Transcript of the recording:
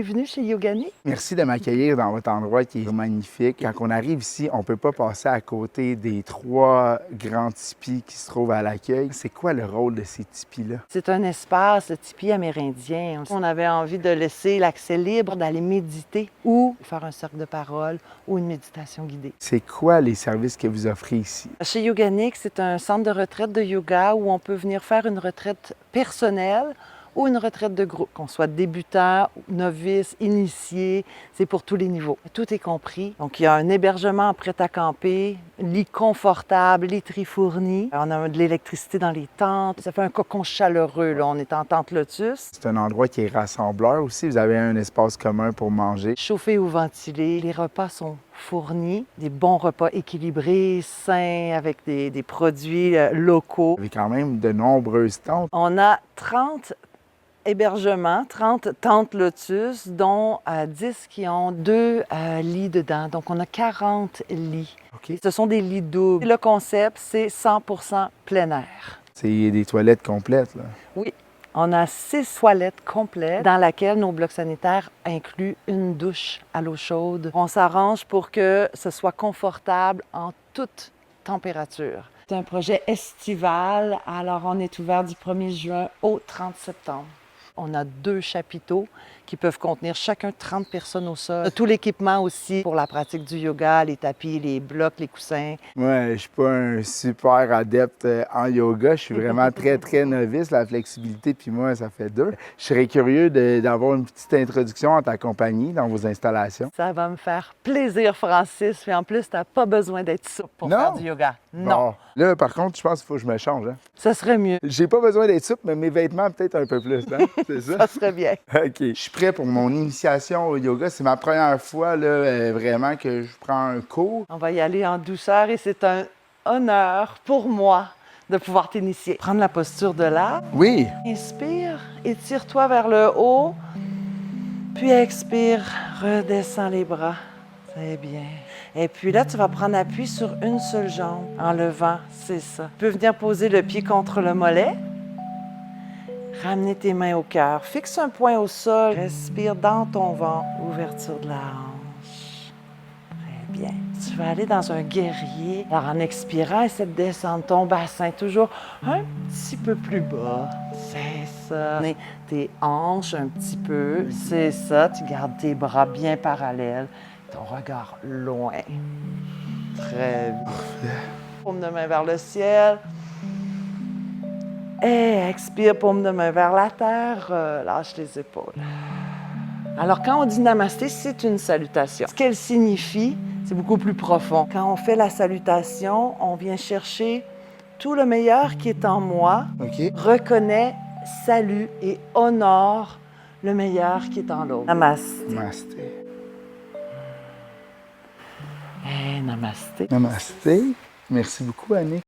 bienvenue chez Yoganic. Merci de m'accueillir dans votre endroit qui est magnifique. Quand on arrive ici, on ne peut pas passer à côté des 3 grands tipis qui se trouvent à l'accueil. C'est quoi le rôle de ces tipis-là? C'est un espace, le tipi amérindien. On avait envie de laisser l'accès libre d'aller méditer ou faire un cercle de parole ou une méditation guidée. C'est quoi les services que vous offrez ici? Chez Yoganic, c'est un centre de retraite de yoga où on peut venir faire une retraite personnelle ou une retraite de groupe, qu'on soit débutant, novice, initié, c'est pour tous les niveaux. Tout est compris. Donc, il y a un hébergement prêt à camper, lit confortable, literie fournie. On a de l'électricité dans les tentes. Ça fait un cocon chaleureux, là. On est en tente Lotus. C'est un endroit qui est rassembleur aussi. Vous avez un espace commun pour manger. Chauffé ou ventilé, les repas sont fournis, des bons repas équilibrés, sains, avec des produits locaux. Vous avez quand même de nombreuses tentes. On a 30 hébergements, 30 tentes Lotus, dont 10 qui ont 2 lits dedans. Donc, on a 40 lits. OK. Ce sont des lits doubles. Le concept, c'est 100% plein air. C'est des toilettes complètes, là. Oui. On a 6 toilettes complètes dans lesquelles nos blocs sanitaires incluent une douche à l'eau chaude. On s'arrange pour que ce soit confortable en toute température. C'est un projet estival, alors on est ouvert du 1er juin au 30 septembre. On a 2 chapiteaux qui peuvent contenir chacun 30 personnes au sol. Tout l'équipement aussi pour la pratique du yoga, les tapis, les blocs, les coussins. Moi, je suis pas un super adepte en yoga. Je suis vraiment très novice. La flexibilité, puis moi, ça fait 2. Je serais curieux d'avoir une petite introduction en ta compagnie dans vos installations. Ça va me faire plaisir, Francis. Puis en plus, tu n'as pas besoin d'être souple pour faire du yoga. Non. Bon. Là, par contre, je pense qu'il faut que je me change. Hein? Ça serait mieux. J'ai pas besoin d'être souple, mais mes vêtements, peut-être un peu plus. Hein? C'est ça? Ça serait bien. OK. Je suis prêt pour mon initiation au yoga. C'est ma première fois, là, vraiment, que je prends un cours. On va y aller en douceur et c'est un honneur pour moi de pouvoir t'initier. Prendre la posture de là. Oui. Inspire, étire-toi vers le haut. Puis expire, redescends les bras. C'est bien. Et puis là, tu vas prendre appui sur une seule jambe en levant, c'est ça. Tu peux venir poser le pied contre le mollet. Ramener tes mains au cœur. Fixe un point au sol. Respire dans ton ventre. Ouverture de la hanche. Très bien. Tu vas aller dans un guerrier. Alors, en expirant, essaie de descendre ton bassin toujours un petit peu plus bas. C'est ça. Tes hanches un petit peu. C'est ça. Tu gardes tes bras bien parallèles. Ton regard loin. Très bien. Paume de main vers le ciel. Et expire, paume de main vers la terre. Lâche les épaules. Alors, quand on dit namasté, c'est une salutation. Ce qu'elle signifie, c'est beaucoup plus profond. Quand on fait la salutation, on vient chercher tout le meilleur qui est en moi, OK. reconnaît, salue et honore le meilleur qui est en l'autre. Namasté. Namasté. Namasté. Namasté. Merci beaucoup, Annick.